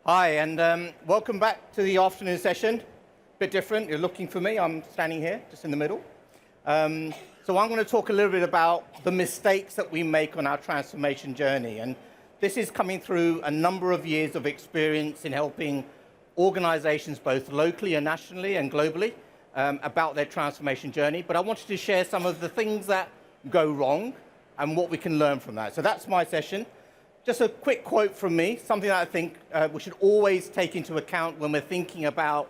Hi, and welcome back to the afternoon session. Bit different, you're looking for me, I'm standing here, just in the middle. So I'm going to talk a little bit about the mistakes that we make on our transformation journey. And this is coming through a number of years of experience in helping organizations, both locally and nationally and globally, about their transformation journey. But I wanted to share some of the things that go wrong and what we can learn from that. So that's my session. Just a quick quote from me, something that I think we should always take into account when we're thinking about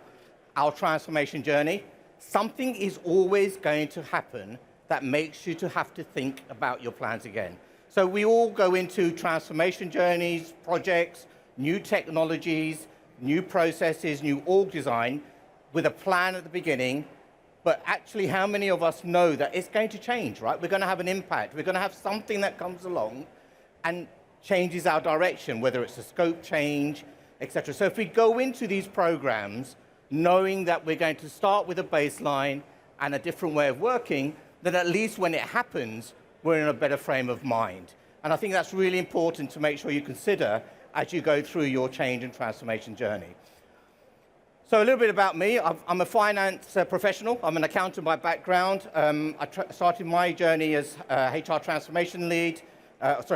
our transformation journey. Something is always going to happen that makes you to have to think about your plans again. So we all go into transformation journeys, projects, new technologies, new processes, new org design with a plan at the beginning, but actually how many of us know that it's going to change, right? We're going to have an impact. We're going to have something that comes along and changes our direction, whether it's a scope change, etc. So if we go into these programs knowing that we're going to start with a baseline and a different way of working, then at least when it happens, we're in a better frame of mind. And I think that's really important to make sure you consider as you go through your change and transformation journey. So a little bit about me. I'm a finance professional. I'm an accountant by background. I started my journey as HR transformation lead,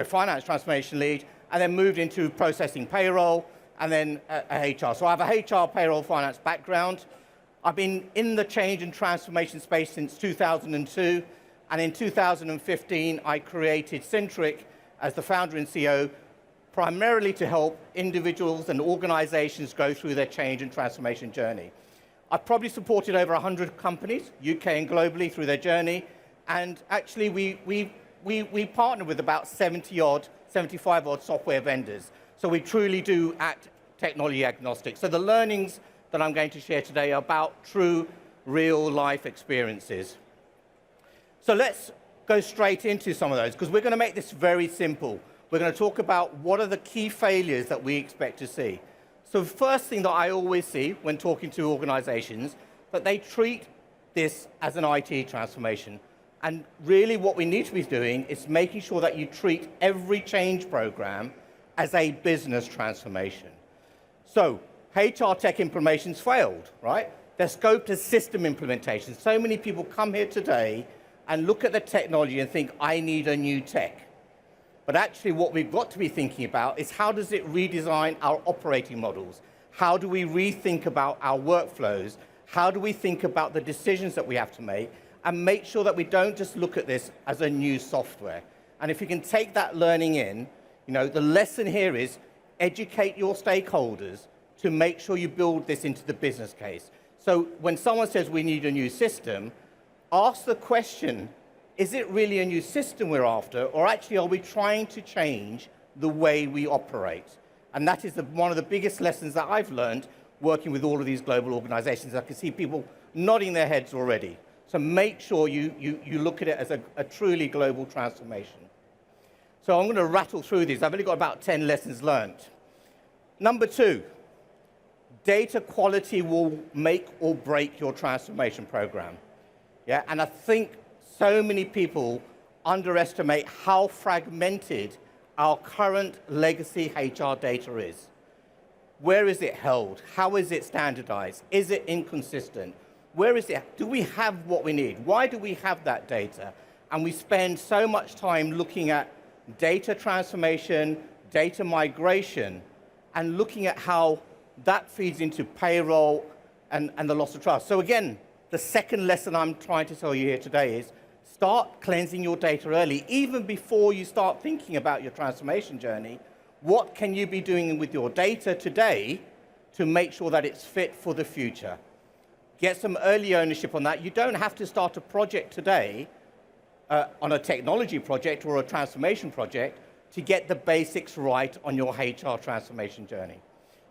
finance transformation lead, and then moved into processing payroll, and then HR. So I have a HR, payroll, finance background. I've been in the change and transformation space since 2002, and in 2015, I created Cintriq as the founder and CEO, primarily to help individuals and organizations go through their change and transformation journey. I've probably supported over 100 companies, UK and globally, through their journey, and actually we partner with about 75 odd software vendors. So we truly do act technology agnostic. So the learnings that I'm going to share today are about true real life experiences. So let's go straight into some of those, because we're going to make this very simple. We're going to talk about what are the key failures that we expect to see. So the first thing that I always see when talking to organizations, that they treat this as an IT transformation. And really what we need to be doing is making sure that you treat every change program as a business transformation. So HR tech implementations failed, right? They're scoped as system implementations. So many people come here today and look at the technology and think, I need a new tech. But actually what we've got to be thinking about is how does it redesign our operating models? How do we rethink about our workflows? How do we think about the decisions that we have to make? And make sure that we don't just look at this as a new software. And if you can take that learning in, the lesson here is educate your stakeholders to make sure you build this into the business case. So when someone says we need a new system, ask the question, is it really a new system we're after, or actually are we trying to change the way we operate? And that is one of the biggest lessons that I've learned working with all of these global organizations. I can see people nodding their heads already. So make sure you look at it as a truly global transformation. So I'm going to rattle through these. I've only got about 10 lessons learned. Number 2, data quality will make or break your transformation program. Yeah, and I think so many people underestimate how fragmented our current legacy HR data is. Where is it held? How is it standardized? Is it inconsistent? Where is it? Do we have what we need? Why do we have that data? And we spend so much time looking at data transformation, data migration, and looking at how that feeds into payroll and the loss of trust. So again, the second lesson I'm trying to tell you here today is start cleansing your data early, even before you start thinking about your transformation journey. What can you be doing with your data today to make sure that it's fit for the future? Get some early ownership on that. You don't have to start a project today on a technology project or a transformation project to get the basics right on your HR transformation journey.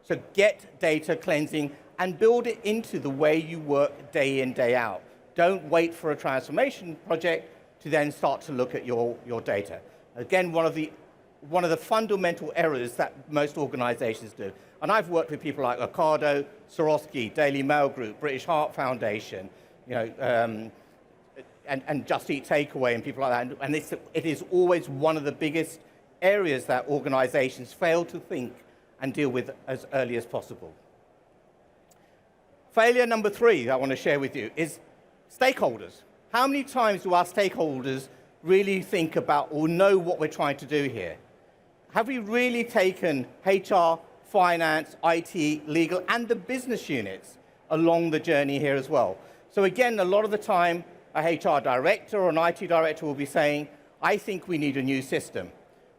So get data cleansing and build it into the way you work day in, day out. Don't wait for a transformation project to then start to look at your data. Again, one of the fundamental errors that most organizations do. And I've worked with people like Ocado, Swarovski, Daily Mail Group, British Heart Foundation, and Just Eat Takeaway and people like that. And it is always one of the biggest areas that organizations fail to think and deal with as early as possible. Failure number 3 I want to share with you is stakeholders. How many times do our stakeholders really think about or know what we're trying to do here? Have we really taken HR, finance, IT, legal, and the business units along the journey here as well? So again, a lot of the time, a HR director or an IT director will be saying, I think we need a new system.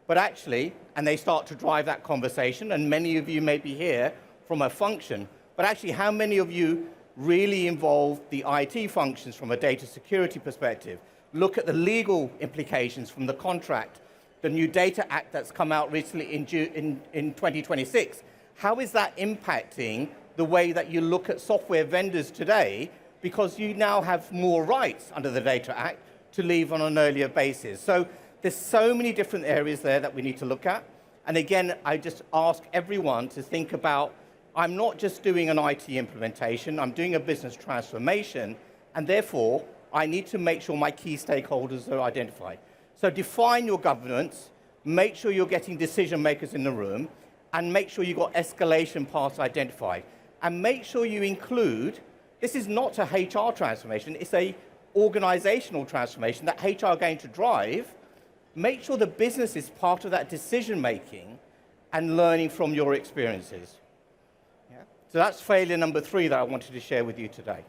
But actually, and they start to drive that conversation, and many of you may be here from a function, but actually how many of you really involve the IT functions from a data security perspective? Look at the legal implications from the contract, the new Data Act that's come out recently in 2026. How is that impacting the way that you look at software vendors today, because you now have more rights under the Data Act to leave on an earlier basis? So there's so many different areas there that we need to look at. And again, I just ask everyone to think about, I'm not just doing an IT implementation, I'm doing a business transformation, and therefore, I need to make sure my key stakeholders are identified. So define your governance, make sure you're getting decision makers in the room, and make sure you've got escalation paths identified. And make sure you include, this is not a HR transformation, it's a organizational transformation that HR are going to drive. Make sure the business is part of that decision making and learning from your experiences. Yeah? So that's failure number 3 that I wanted to share with you today.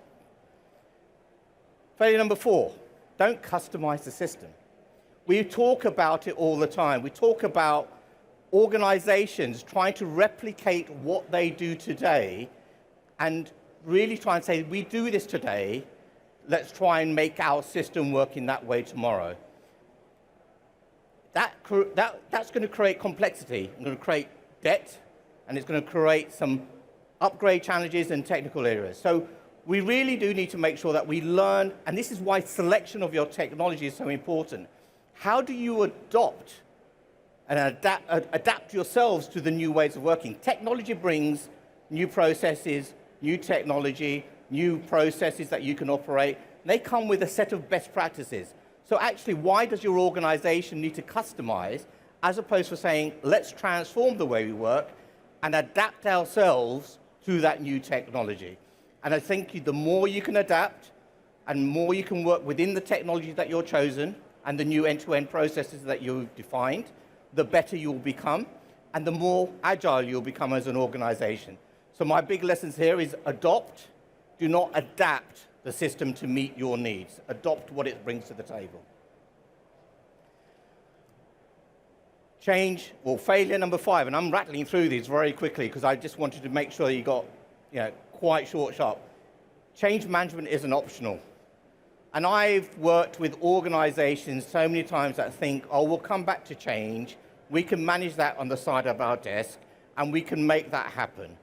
Failure number 4, don't customize the system. We talk about it all the time. We talk about organizations trying to replicate what they do today and really try and say, we do this today, let's try and make our system work in that way tomorrow. That's going to create complexity, it's going to create debt, and it's going to create some upgrade challenges in technical areas. So we really do need to make sure that we learn, and this is why selection of your technology is so important. How do you adopt and adapt yourselves to the new ways of working? Technology brings new processes, new technology, new processes that you can operate. They come with a set of best practices. So actually, why does your organization need to customize as opposed to saying, let's transform the way we work and adapt ourselves to that new technology? And I think the more you can adapt and more you can work within the technology that you're chosen and the new end-to-end processes that you've defined, the better you'll become and the more agile you'll become as an organization. So my big lessons here is adopt, do not adapt the system to meet your needs. Adopt what it brings to the table. Change, or failure number 5, and I'm rattling through these very quickly because I just wanted to make sure you got quite short, sharp. Change management isn't optional. And I've worked with organizations so many times that think, oh, we'll come back to change, we can manage that on the side of our desk, and we can make that happen.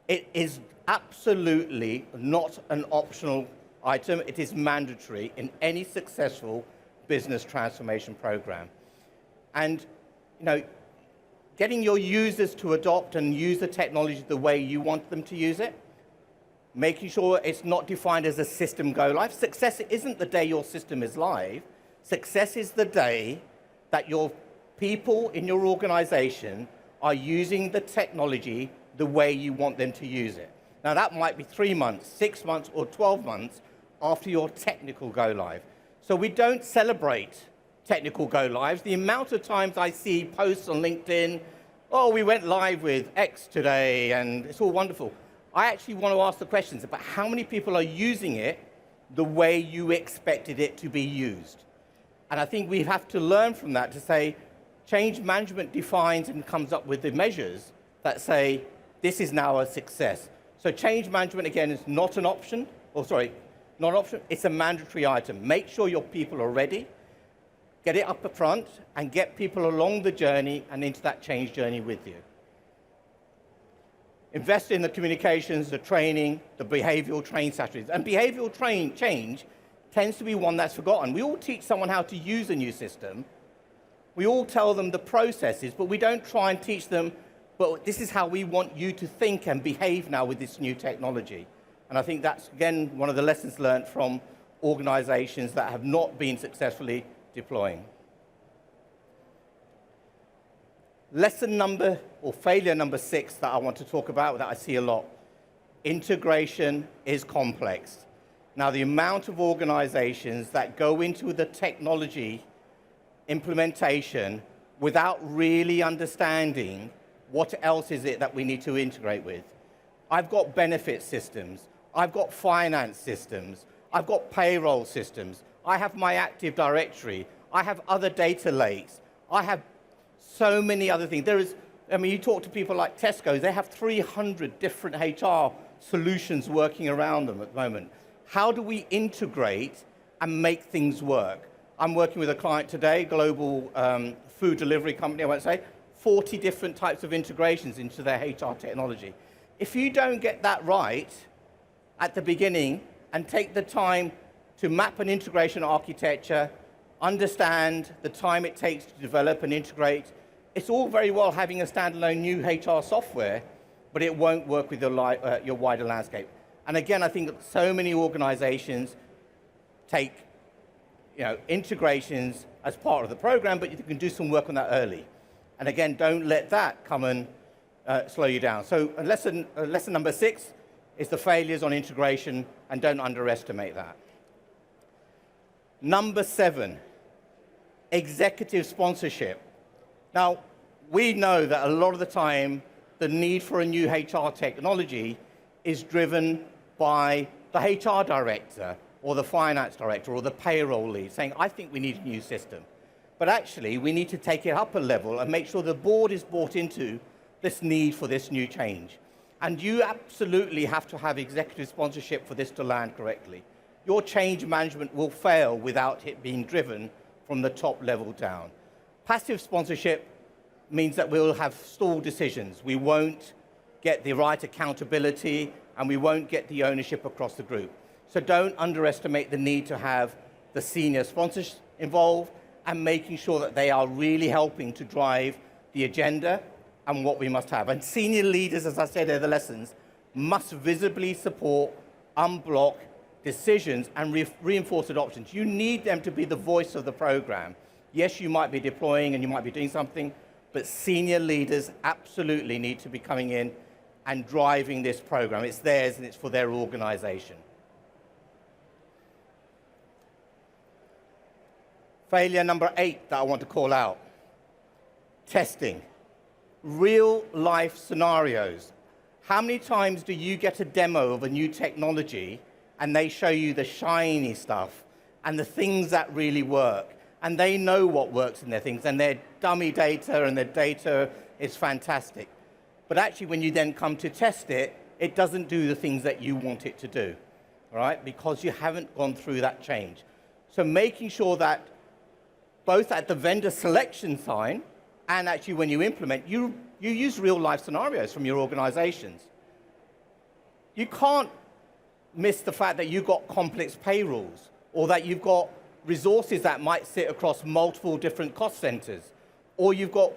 It is absolutely not an optional item. It is mandatory in any successful business transformation program. And getting your users to adopt and use the technology the way you want them to use it, making sure it's not defined as a system go live. Success isn't the day your system is live. Success is the day that your people in your organization are using the technology the way you want them to use it. Now that might be 3 months, 6 months, or 12 months after your technical go live. So we don't celebrate technical go lives. The amount of times I see posts on LinkedIn, oh, we went live with X today and it's all wonderful. I actually want to ask the questions about how many people are using it the way you expected it to be used. And I think we have to learn from that to say, change management defines and comes up with the measures that say, this is now a success. So change management, again, is not an option, not an option, it's a mandatory item. Make sure your people are ready, get it up front, and get people along the journey and into that change journey with you. Invest in the communications, the training, the behavioral change strategies. And behavioral change tends to be one that's forgotten. We all teach someone how to use a new system. We all tell them the processes, but we don't try and teach them, but this is how we want you to think and behave now with this new technology. And I think that's, again, one of the lessons learned from organizations that have not been successfully deploying. Lesson number, or failure number 6 that I want to talk about, that I see a lot. Integration is complex. Now, the amount of organizations that go into the technology implementation without really understanding what else is it that we need to integrate with. I've got benefit systems. I've got finance systems. I've got payroll systems. I have my Active Directory. I have other data lakes. I have so many other things. You talk to people like Tesco, they have 300 different HR solutions working around them at the moment. How do we integrate and make things work? I'm working with a client today, global food delivery company, I won't say, 40 different types of integrations into their HR technology. If you don't get that right at the beginning and take the time to map an integration architecture, understand the time it takes to develop and integrate, it's all very well having a standalone new HR software, but it won't work with your wider landscape. And again, I think that so many organizations take integrations as part of the program, but you can do some work on that early. And again, don't let that come and slow you down. So lesson number 6 is the failures on integration, and don't underestimate that. Number 7, executive sponsorship. Now, we know that a lot of the time, the need for a new HR technology is driven by the HR director or the finance director or the payroll lead saying, I think we need a new system. But actually, we need to take it up a level and make sure the board is bought into this need for this new change. And you absolutely have to have executive sponsorship for this to land correctly. Your change management will fail without it being driven from the top level down. Passive sponsorship means that we'll have stalled decisions. We won't get the right accountability, and we won't get the ownership across the group. So don't underestimate the need to have the senior sponsors involved and making sure that they are really helping to drive the agenda and what we must have. And senior leaders, as I said in the lessons, must visibly support, unblock decisions and reinforce adoptions. You need them to be the voice of the program. Yes, you might be deploying and you might be doing something, but senior leaders absolutely need to be coming in and driving this program. It's theirs and it's for their organization. Failure number 8 that I want to call out, testing. Real life scenarios. How many times do you get a demo of a new technology and they show you the shiny stuff and the things that really work? And they know what works in their things, and their dummy data and their data is fantastic. But actually, when you then come to test it, it doesn't do the things that you want it to do, all right? Because you haven't gone through that change. So making sure that both at the vendor selection sign and actually when you implement, you use real life scenarios from your organizations. You can't miss the fact that you've got complex payrolls or that you've got resources that might sit across multiple different cost centers, or you've got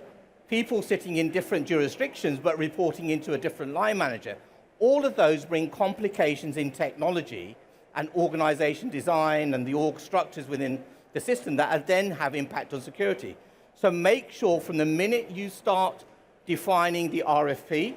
people sitting in different jurisdictions but reporting into a different line manager. All of those bring complications in technology and organization design and the org structures within the system that then have impact on security. So make sure from the minute you start defining the RFP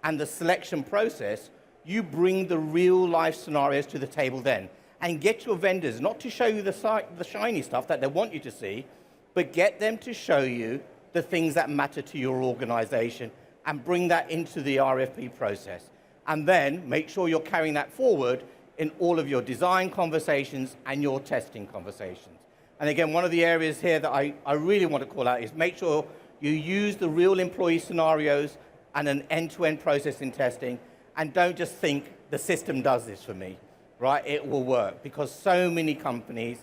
and the selection process, you bring the real life scenarios to the table then. And get your vendors not to show you the shiny stuff that they want you to see, but get them to show you the things that matter to your organization and bring that into the RFP process. And then make sure you're carrying that forward in all of your design conversations and your testing conversations. And again, one of the areas here that I really want to call out is make sure you use the real employee scenarios and an end-to-end process in testing, and don't just think the system does this for me. Right, it will work, because so many companies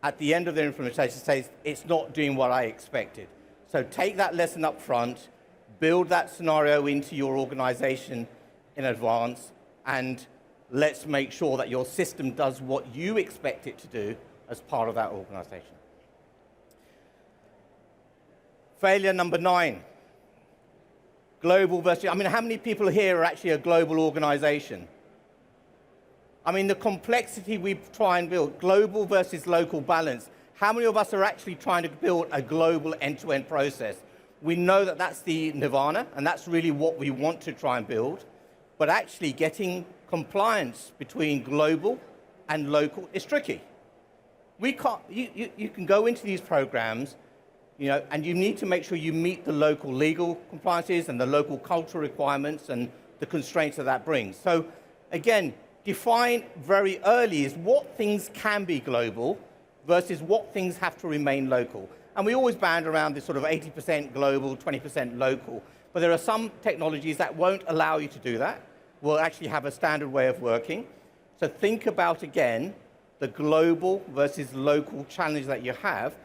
at the end of their implementation say it's not doing what I expected. So take that lesson up front, build that scenario into your organization in advance, and let's make sure that your system does what you expect it to do as part of that organization. Failure number 9, global versus, how many people here are actually a global organization? The complexity we try and build, global versus local balance. How many of us are actually trying to build a global end-to-end process We know that that's the nirvana, and that's really what we want to try and build. But actually getting compliance between global and local is tricky. We can't, you can go into these programs, and you need to make sure you meet the local legal compliances and the local cultural requirements and the constraints that brings. So again, define very early is what things can be global versus what things have to remain local. And we always band around this sort of 80% global, 20% local. But there are some technologies that won't allow you to do that, will actually have a standard way of working. So think about, again, the global versus local challenge that you have,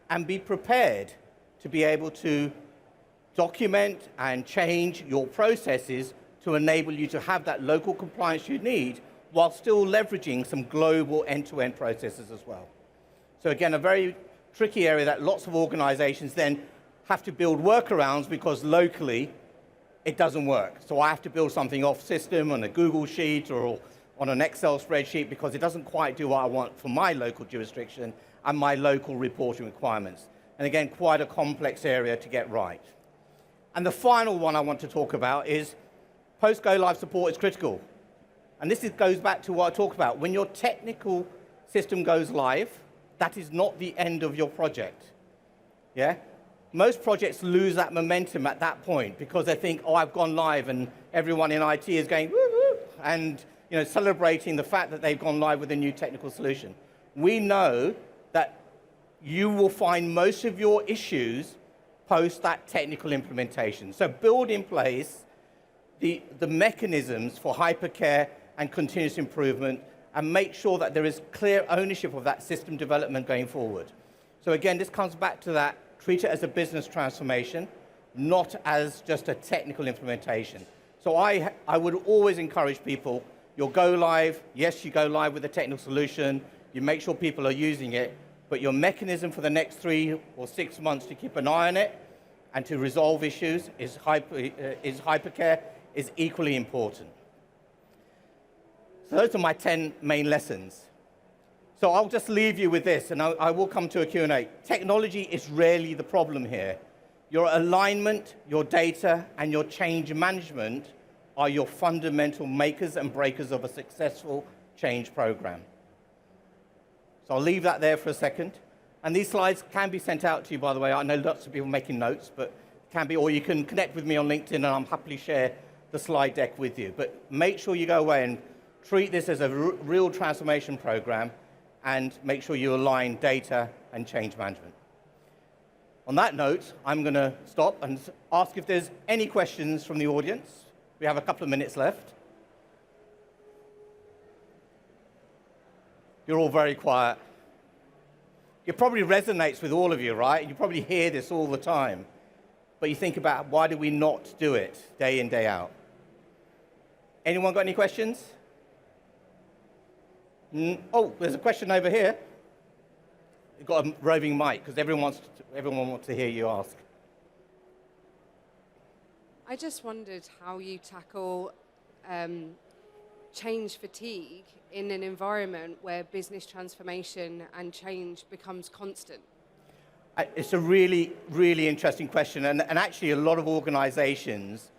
and be prepared to be able to document and change your processes to enable you to have that local compliance you need while still leveraging some global end-to-end processes as well. So again, a very tricky area that lots of organizations then have to build workarounds because locally it doesn't work. So I have to build something off system on a Google sheet or on an Excel spreadsheet because it doesn't quite do what I want for my local jurisdiction and my local reporting requirements. And again, quite a complex area to get right. And the final one I want to talk about is post-go-live support is critical. And this goes back to what I talked about. When your technical system goes live, that is not the end of your project. Yeah? Most projects lose that momentum at that point because they think, oh, I've gone live, and everyone in IT is going, woo, woo, and celebrating the fact that they've gone live with a new technical solution. We know that you will find most of your issues post that technical implementation. So build in place the mechanisms for hypercare and continuous improvement, and make sure that there is clear ownership of that system development going forward. So again, this comes back to that, treat it as a business transformation, not as just a technical implementation. So I would always encourage people, you'll go live, yes, you go live with a technical solution, you make sure people are using it, but your mechanism for the next 3 or 6 months to keep an eye on it and to resolve issues is hypercare, is equally important. So those are my 10 main lessons. So I'll just leave you with this, and I will come to a Q&A. Technology is rarely the problem here. Your alignment, your data, and your change management are your fundamental makers and breakers of a successful change program. So I'll leave that there for a second. And these slides can be sent out to you, by the way. I know lots of people making notes, but can be, or you can connect with me on LinkedIn, and I'll happily share the slide deck with you. But make sure you go away and treat this as a real transformation program, and make sure you align data and change management. On that note, I'm going to stop and ask if there's any questions from the audience. We have a couple of minutes left. You're all very quiet. It probably resonates with all of you, right? You probably hear this all the time. But you think about, why do we not do it day in, day out? Anyone got any questions? Oh, there's a question over here. You've got a roving mic, because everyone wants to hear you ask. I just wondered how you tackle change fatigue in an environment where business transformation and change becomes constant. It's a really, really interesting question, and actually a lot of organizations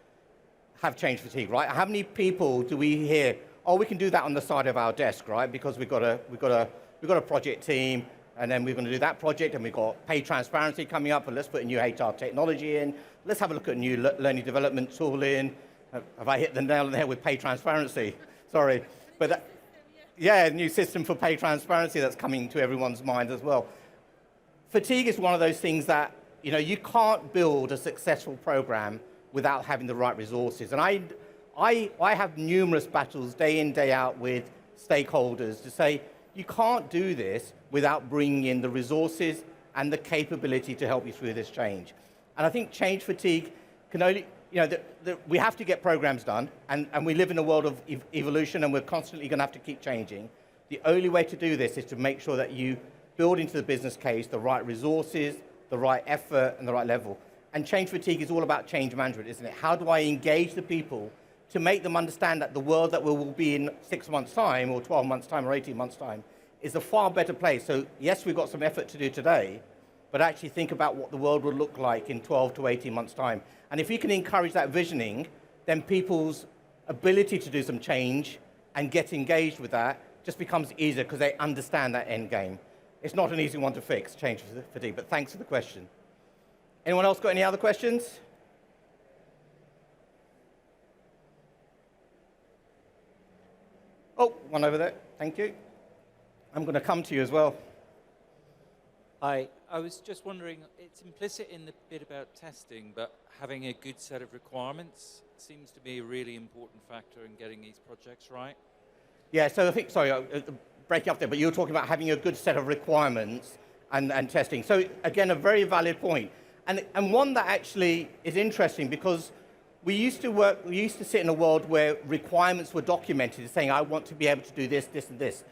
have change fatigue, right? How many people do we hear, oh, we can do that on the side of our desk, right? Because we've got a project team, and then we're going to do that project, and we've got pay transparency coming up, and let's put a new HR technology in. Let's have a look at a new learning development tool in. Have I hit the nail on the head with pay transparency? Sorry. But yeah, a new system for pay transparency that's coming to everyone's mind as well. Fatigue is one of those things that, you can't build a successful program without having the right resources. And I have numerous battles day in, day out with stakeholders to say, you can't do this without bringing in the resources and the capability to help you through this change. And I think change fatigue can only, we have to get programs done, and we live in a world of evolution, and we're constantly going to have to keep changing. The only way to do this is to make sure that you build into the business case the right resources, the right effort, and the right level. And change fatigue is all about change management, isn't it? How do I engage the people to make them understand that the world that we will be in 6 months' time, or 12 months' time, or 18 months' time, is a far better place. So yes, we've got some effort to do today, but actually think about what the world would look like in 12 to 18 months' time. And if you can encourage that visioning, then people's ability to do some change and get engaged with that just becomes easier because they understand that end game. It's not an easy one to fix, change fatigue, but thanks for the question. Anyone else got any other questions? Oh, one over there. Thank you. I'm going to come to you as well. Hi. I was just wondering, it's implicit in the bit about testing, but having a good set of requirements seems to be a really important factor in getting these projects right. Yeah, so I think, sorry, breaking up there, but you were talking about having a good set of requirements and testing. So again, a very valid point. And one that actually is interesting because we used to sit in a world where requirements were documented, saying, I want to be able to do this, this, and this.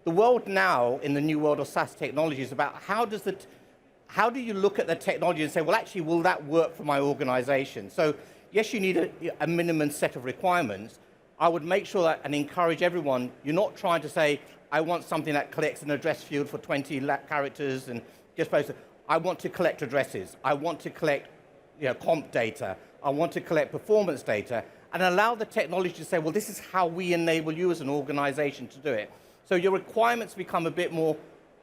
The world now, in the new world of SaaS technology, is about how do you look at the technology and say, well, actually, will that work for my organization? So yes, you need a minimum set of requirements. I would make sure that and encourage everyone, you're not trying to say, I want something that collects an address field for 20 characters and just post it. I want to collect addresses. I want to collect comp data. I want to collect performance data and allow the technology to say, well, this is how we enable you as an organization to do it. So your requirements become a bit more,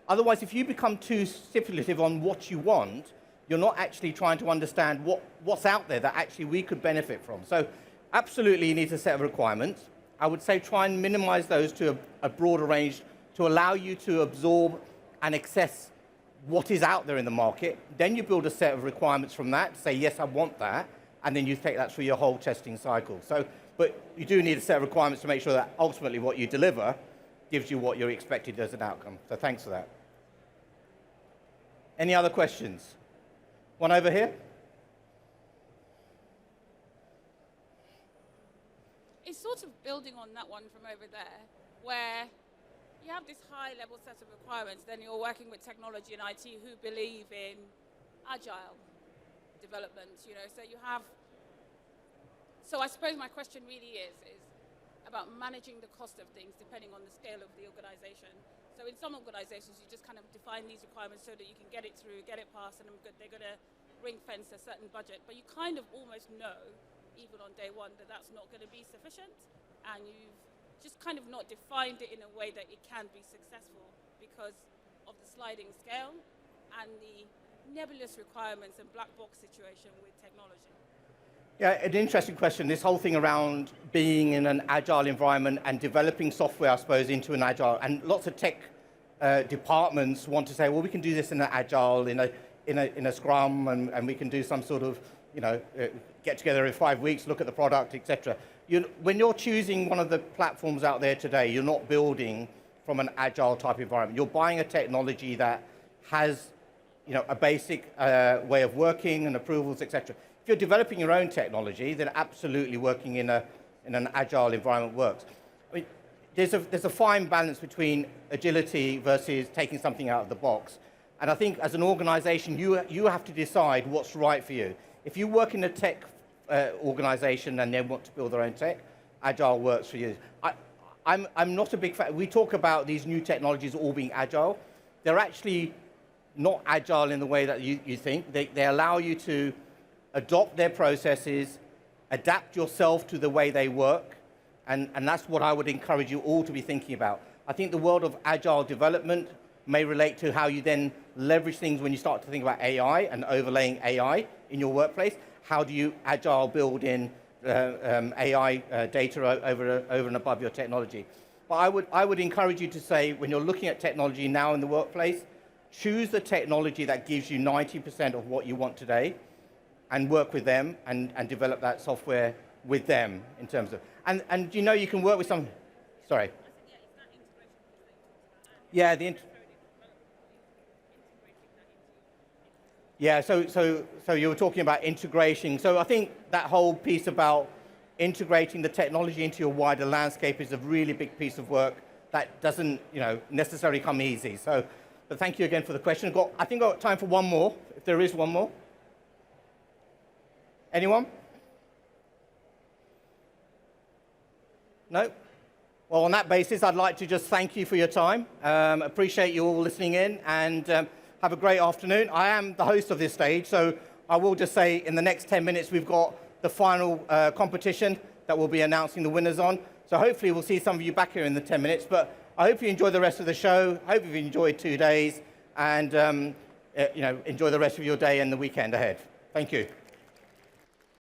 otherwise if you become too stipulative on what you want, you're not actually trying to understand what's out there that actually we could benefit from. So absolutely you need a set of requirements. I would say try and minimize those to a broader range to allow you to absorb and access what is out there in the market. Then you build a set of requirements from that, say, yes, I want that, and then you take that through your whole testing cycle. So, but you do need a set of requirements to make sure that ultimately what you deliver gives you what you're expected as an outcome. So thanks for that. Any other questions? One over here? It's sort of building on that one from over there, where you have this high-level set of requirements, then you're working with technology and IT who believe in agile development, so you have... So I suppose my question really is about managing the cost of things depending on the scale of the organization. So in some organizations, you just kind of define these requirements so that you can get it through, get it passed, and they're going to ring-fence a certain budget. But you kind of almost know, even on day one, that that's not going to be sufficient, and you've just kind of not defined it in a way that it can be successful because of the sliding scale and the nebulous requirements and black box situation with technology. Yeah, an interesting question. This whole thing around being in an agile environment and developing software, I suppose, into an agile, and lots of tech departments want to say, well, we can do this in an agile, in a scrum, and we can do some sort of, get together in 5 weeks, look at the product, etc. When you're choosing one of the platforms out there today, you're not building from an agile type environment. You're buying a technology that has, a basic way of working and approvals, etc. If you're developing your own technology, then absolutely working in an agile environment works. I mean, there's a fine balance between agility versus taking something out of the box. And I think as an organization, you have to decide what's right for you. If you work in a tech organization and they want to build their own tech, agile works for you. I'm not a big fan. We talk about these new technologies all being agile. They're actually not agile in the way that you think. They allow you to adopt their processes, adapt yourself to the way they work, and that's what I would encourage you all to be thinking about. I think the world of agile development may relate to how you then leverage things when you start to think about AI and overlaying AI in your workplace. How do you agile build in AI data over and above your technology? But I would encourage you to say, when you're looking at technology now in the workplace, choose the technology that gives you 90% of what you want today, and work with them and develop that software with them in terms of, and you can work with some, sorry. Yeah, so you were talking about integration. So I think that whole piece about integrating the technology into your wider landscape is a really big piece of work that doesn't, necessarily come easy. So, but thank you again for the question. I think I've got time for one more, if there is one more. Anyone? No? Well, on that basis, I'd like to just thank you for your time. Appreciate you all listening in, and have a great afternoon. I am the host of this stage, so I will just say in the next 10 minutes we've got the final competition that we'll be announcing the winners on. So hopefully we'll see some of you back here in the 10 minutes. But I hope you enjoy the rest of the show. I hope you've enjoyed 2 days, and enjoy the rest of your day and the weekend ahead. Thank you.